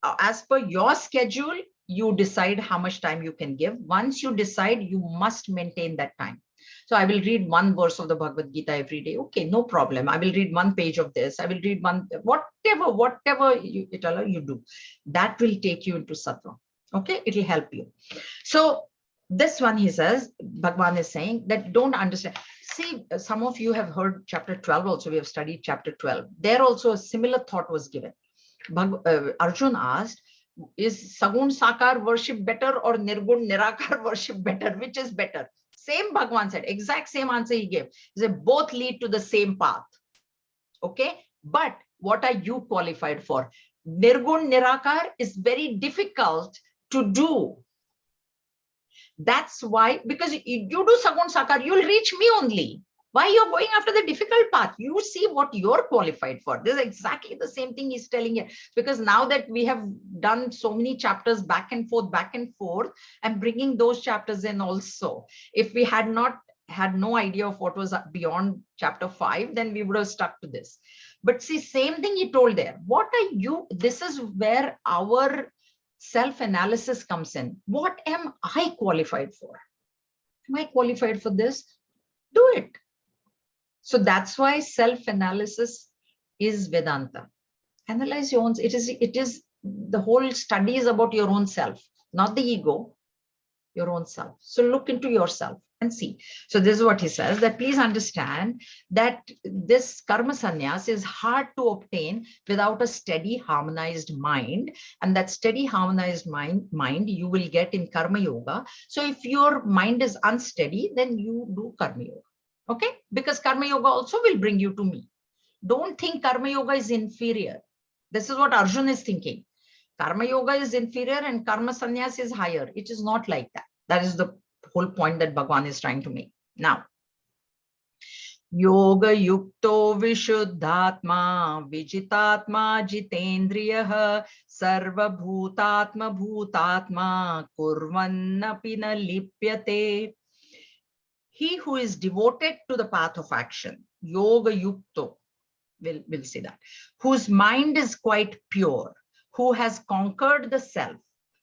As per your schedule, you decide how much time you can give. Once you decide, you must maintain that time. So I will read 1 verse of the Bhagavad Gita every day. Okay, no problem. I will read 1 page of this. I will read whatever you do. That will take you into sattva. Okay, it will help you. So this one, he says, Bhagwan is saying that don't understand. See, some of you have heard chapter 12 also. We have studied chapter 12. There also a similar thought was given. Arjun asked, is Sagun Sakar worship better or Nirgun Nirakar worship better? Which is better? Same Bhagwan said, exact same answer he gave. He said, both lead to the same path. Okay, but what are you qualified for? Nirgun Nirakar is very difficult to do. That's why, because you do Sagun Sakar, you'll reach me only. Why you're going after the difficult path? You see what you're qualified for. This is exactly the same thing he's telling you. Because now that we have done so many chapters back and forth, I'm bringing those chapters in also. If we had no idea of what was beyond chapter 5, then we would have stuck to this. But see, same thing he told there. What are you? This is where our self-analysis comes in. What am I qualified for? Am I qualified for this? Do it. So that's why self-analysis is Vedanta. Analyze your own. It is the whole study is about your own self, not the ego, your own self. So look into yourself and see. So this is what he says, that please understand that this karma sannyas is hard to obtain without a steady, harmonized mind. And that steady, harmonized mind you will get in karma yoga. So if your mind is unsteady, then you do karma yoga. Okay? Because karma yoga also will bring you to me. Don't think karma yoga is inferior. This is what Arjun is thinking. Karma yoga is inferior and karma sannyas is higher. It is not like that. That is the whole point that Bhagavan is trying to make. Now, yoga yukto vishuddhatma vijitatma jitendriyah sarva bhutatma bhutatma kurvannapi na lipyate. He who is devoted to the path of action, yoga yukto, we'll see that, whose mind is quite pure, who has conquered the self,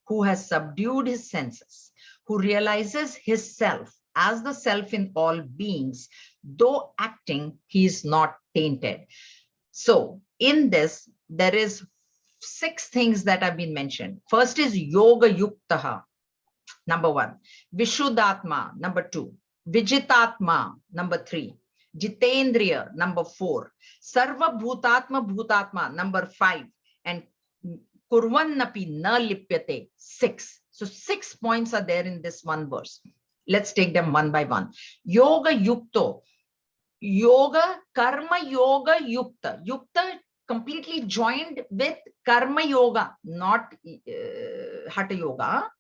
who has subdued his senses, who realizes his self as the self in all beings, though acting, he is not tainted. So in this, there is 6 things that have been mentioned. First is yoga yuktaha, number 1. Vishuddhatma, number 2. Vijitatma, number 3. Jitendriya, number 4. Sarva bhutatma bhutatma, number 5. And kurvannapi na lipyate, 6. So 6 points are there in this one verse. Let's take them one by one. Yoga yukto. Yoga, karma yoga yukta. Yukta completely joined with karma yoga, not hatha yoga.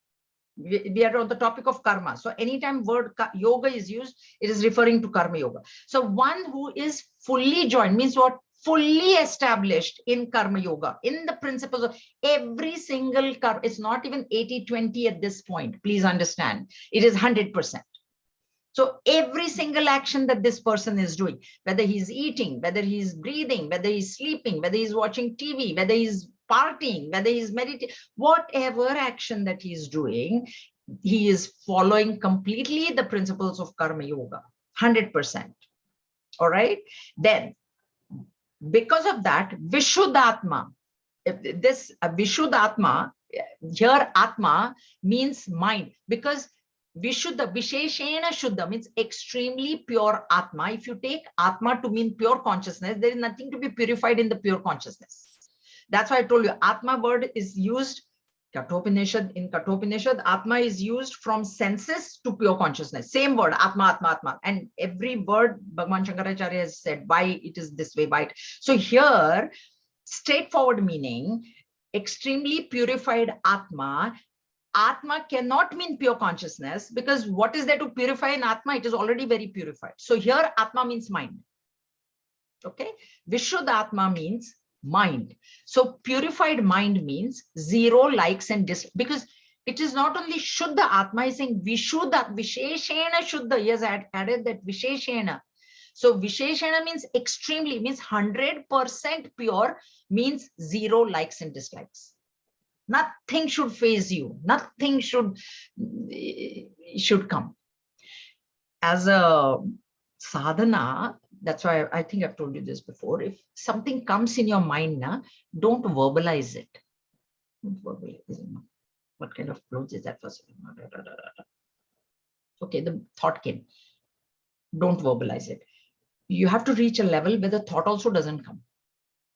We are on the topic of karma. So anytime word yoga is used, it is referring to karma yoga. So one who is fully joined means what? Fully established in karma yoga, in the principles of every single karma. It's not even 80-20 at this point. Please understand. It is 100%. So every single action that this person is doing, whether he's eating, whether he's breathing, whether he's sleeping, whether he's watching TV, whether he's partying, whether he's meditating, whatever action that he's doing, he is following completely the principles of karma yoga, 100%. All right. Then, because of that, Vishuddhatma, this Vishuddhatma, here Atma means mind, because Vishuddha, Visheshena Shuddha means extremely pure Atma. If you take Atma to mean pure consciousness, there is nothing to be purified in the pure consciousness. That's why I told you, Atma word is used, Kathopanishad, in Kathopanishad, Atma is used from senses to pure consciousness. Same word, Atma, Atma, Atma. And every word Bhagavan Shankaracharya has said, why it is this way, why it. So here, straightforward meaning, extremely purified Atma. Atma cannot mean pure consciousness, because what is there to purify in Atma? It is already very purified. So here Atma means mind. Okay. Vishuddhatma means mind. So purified mind means zero likes and dislikes, because it is not only Shuddha Atma, is saying Vishuddha, Visheshena Shuddha. He has added that Visheshena. So Visheshena means extremely, means 100% pure, means zero likes and dislikes. Nothing should faze you. Nothing should come. As a sadhana, that's why I think I've told you this before. If something comes in your mind, don't verbalize it. Don't verbalize it. What kind of clothes is that first? Okay, the thought came. Don't verbalize it. You have to reach a level where the thought also doesn't come.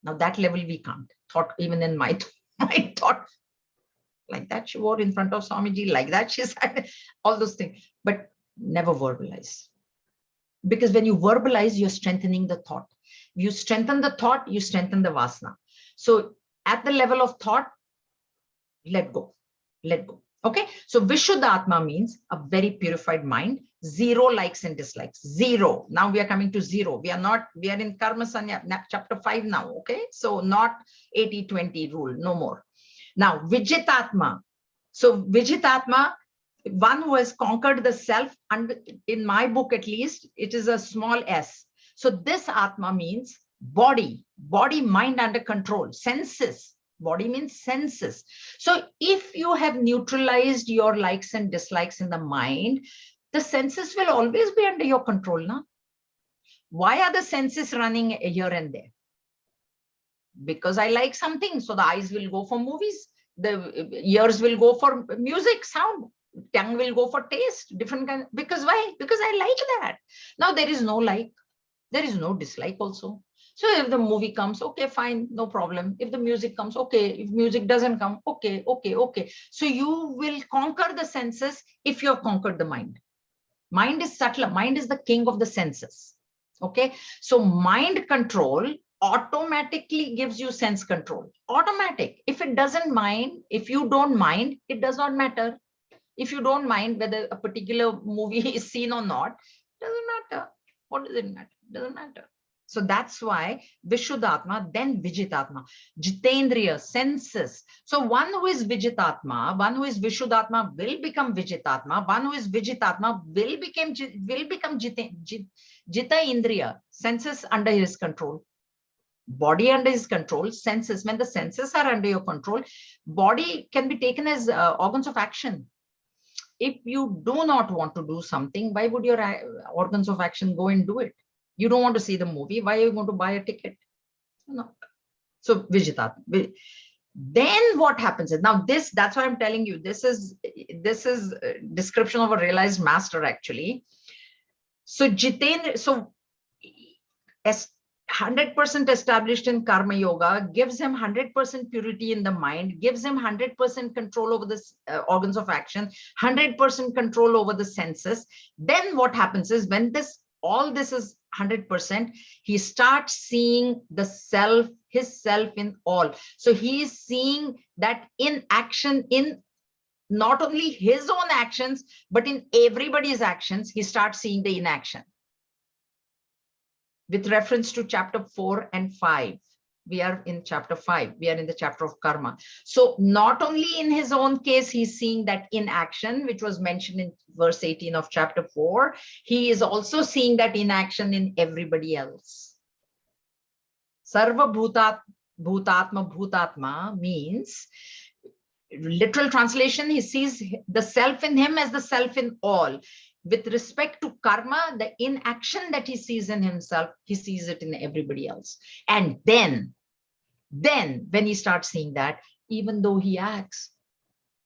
Now that level we can't. Thought, even in my thought, like that she wore in front of Swamiji, like that she said, all those things, but never verbalize. Because when you verbalize, you're strengthening the thought. You strengthen the thought, you strengthen the vasana. So at the level of thought, let go, let go. Okay, so Vishuddhatma means a very purified mind, zero likes and dislikes, zero. Now we are coming to zero. We are in Karma Sanya, chapter 5 now. Okay, so not 80-20 rule, no more. Now, Vijitatma. So Vijitatma, one who has conquered the self, and in my book at least, it is a small s. So this Atma means body, mind under control, senses. Body means senses. So if you have neutralized your likes and dislikes in the mind, the senses will always be under your control. Na? Why are the senses running here and there? Because I like something, so the eyes will go for movies. The ears will go for music, sound. Tongue will go for taste, different kind. Because why? Because I like that. Now there is no like, there is no dislike also. So if the movie comes, okay, fine, no problem. If the music comes, okay. If music doesn't come, okay, okay, okay. So you will conquer the senses if you have conquered the mind. Mind is subtler. Mind is the king of the senses. Okay. So mind control automatically gives you sense control. Automatic. If it doesn't mind, if you don't mind, it does not matter. If you don't mind whether a particular movie is seen or not, doesn't matter. What does it matter? Doesn't matter. So that's why Vishuddhatma, then Vijitatma, Jitendriya, senses. So one who is Vijitatma, one who is Vishuddhatma will become Vijitatma, one who is Vijitatma will become Jita Indriya, senses under his control. Body under his control, senses. When the senses are under your control, body can be taken as organs of action. If you do not want to do something, why would your organs of action go and do it? You don't want to see the movie, why are you going to buy a ticket? No. So Vijitat. Then what happens is, now this, that's why I'm telling you, this is a description of a realized master actually. So Jitendra, so as 100% established in karma yoga, gives him 100% purity in the mind, gives him 100% control over the organs of action, 100% control over the senses. Then what happens is, when all this is 100%, he starts seeing the self, his self in all. So he is seeing that in action, in not only his own actions, but in everybody's actions, he starts seeing the inaction. With reference to chapter 4 and 5. We are in chapter 5. We are in the chapter of karma. So not only in his own case, he's seeing that inaction, which was mentioned in verse 18 of chapter 4. He is also seeing that inaction in everybody else. Sarva bhutatma bhutatma means, literal translation, he sees the self in him as the self in all. With respect to karma, the inaction that he sees in himself, he sees it in everybody else. And then when he starts seeing that, even though he acts,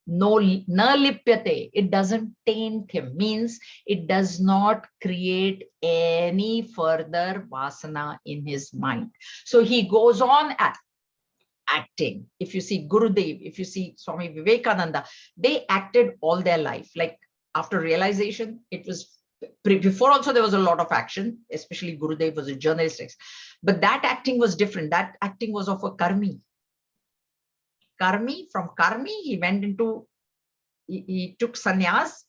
no na lipyate, it doesn't taint him, means it does not create any further vasana in his mind. So he goes on acting. If you see Gurudev, if you see Swami Vivekananda, they acted all their life. Like after realization, it was before also there was a lot of action, especially Gurudev was a journalist. But that acting was different. That acting was of a karmi. From karmi, he went into, he took sannyas.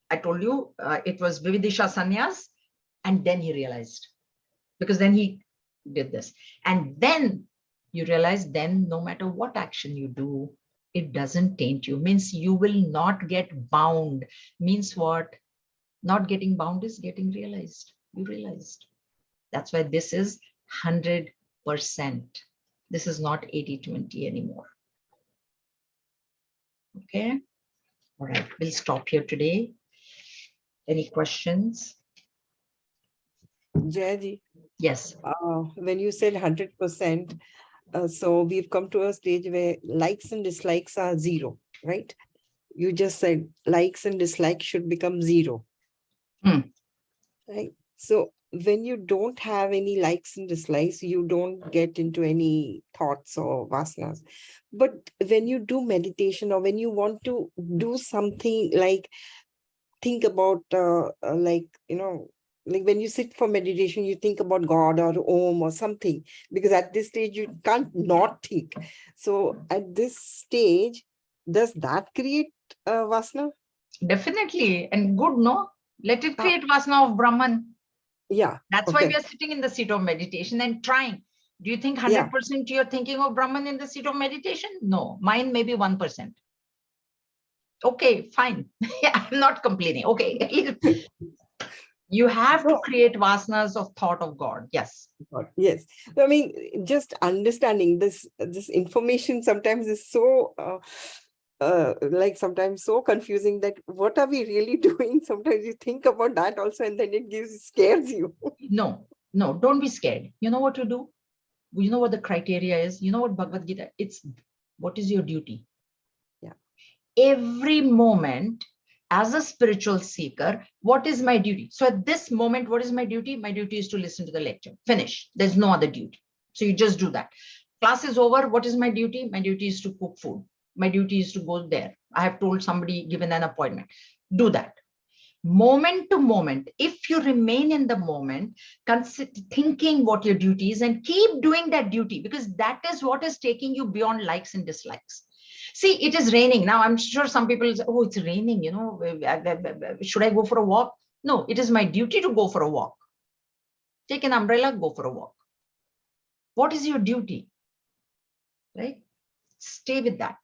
I told you it was Vividisha sannyas. And then he realized, because then he did this. And then you realize, then no matter what action you do, it doesn't taint you. Means you will not get bound. Means what? Not getting bound is getting realized. You realized. That's why this is 100%. This is not 80-20 anymore. Okay. All right. We'll stop here today. Any questions? Jayaji. Yes. When you said 100%, so we've come to a stage where likes and dislikes are zero, right? You just said likes and dislikes should become zero. Right? So when you don't have any likes and dislikes, you don't get into any thoughts or vasanas. But when you do meditation, or when you want to do something like think about like, you know, like when you sit for meditation, you think about God or Om or something, because at this stage you can't not think. So at this stage, does that create vasana? Definitely. And good, no? Let it create vasana of Brahman. Yeah. That's why we are sitting in the seat of meditation and trying. Do you think 100% you're thinking of Brahman in the seat of meditation? No, mine may be 1%. Okay, fine. Yeah, I'm not complaining. Okay. You have to create vasanas of thought of God. Yes. Yes. I mean, just understanding this information sometimes is so like sometimes so confusing that what are we really doing? Sometimes you think about that also, and then it scares you. No, don't be scared. You know what to do? You know what the criteria is? You know what Bhagavad Gita? It's what is your duty? every moment as a spiritual seeker, what is my duty? So at this moment, what is my duty? My duty is to listen to the lecture. Finish. There's no other duty. So you just do that. Class is over. What is my duty? My duty is to cook food. My duty is to go there. I have told somebody, given an appointment. Do that. Moment to moment, if you remain in the moment, thinking what your duty is and keep doing that duty, because that is what is taking you beyond likes and dislikes. See, it is raining. Now, I'm sure some people say, oh, it's raining, should I go for a walk? No, it is my duty to go for a walk. Take an umbrella, go for a walk. What is your duty? Right? Stay with that.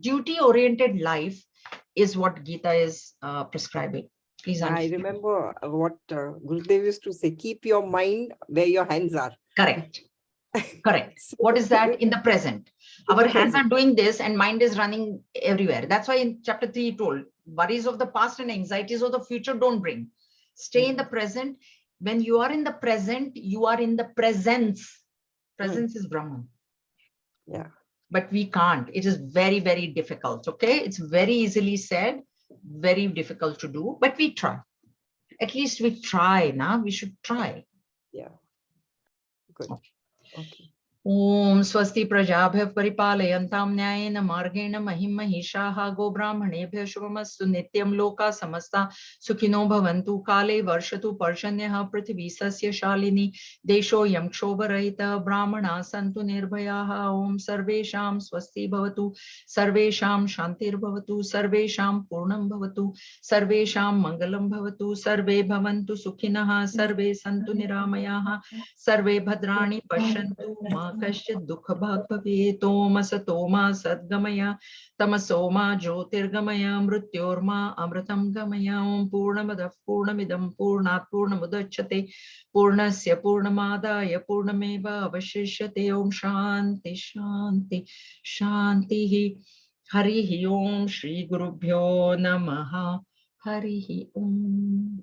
Duty-oriented life is what Gita is prescribing. Please I remember what Gurudev used to say, keep your mind where your hands are. Correct. Correct. So, what is that? In the present. Our hands are doing this and mind is running everywhere. That's why in chapter 3 he told, worries of the past and anxieties of the future don't bring. Stay in the present. When you are in the present, you are in the presence. Presence is Brahman. Yeah. But we can't. It is very, very difficult. Okay. It's very easily said, very difficult to do, but we try. At least we try now. We should try. Yeah. Good. Okay. Om swasti prajabhya paripalayantam nyayena margena mahim mahishaha go brahmanebhya shubhamastu nityam loka samasta sukhino bhavantu kale varshatu parshanyah prithvi sasya shalini desho yam kshobarahita brahmana santu nirbhayaha om sarvesham swasti bhavatu sarvesham shantir bhavatu sarvesham purnam bhavatu sarvesham mangalam bhavatu sarve bhavantu sukhinah sarve santu niramayaha सर्वे भद्राणि पश्यन्तु मा कश्चित् दुःखभाग् भवेत् ओम असतो मा सद्गमय तमसो मा ज्योतिर्गमय मृत्योर्मा अमृतं गमय ओम पूर्णमदः पूर्णमिदं पूर्णात् पूर्णमुदच्यते पूर्णस्य पूर्णमादाय पूर्णमेवावशिष्यते ओम शान्ति शान्ति शान्तिः हरिः ओम श्री गुरुभ्यो नमः हरिः ओम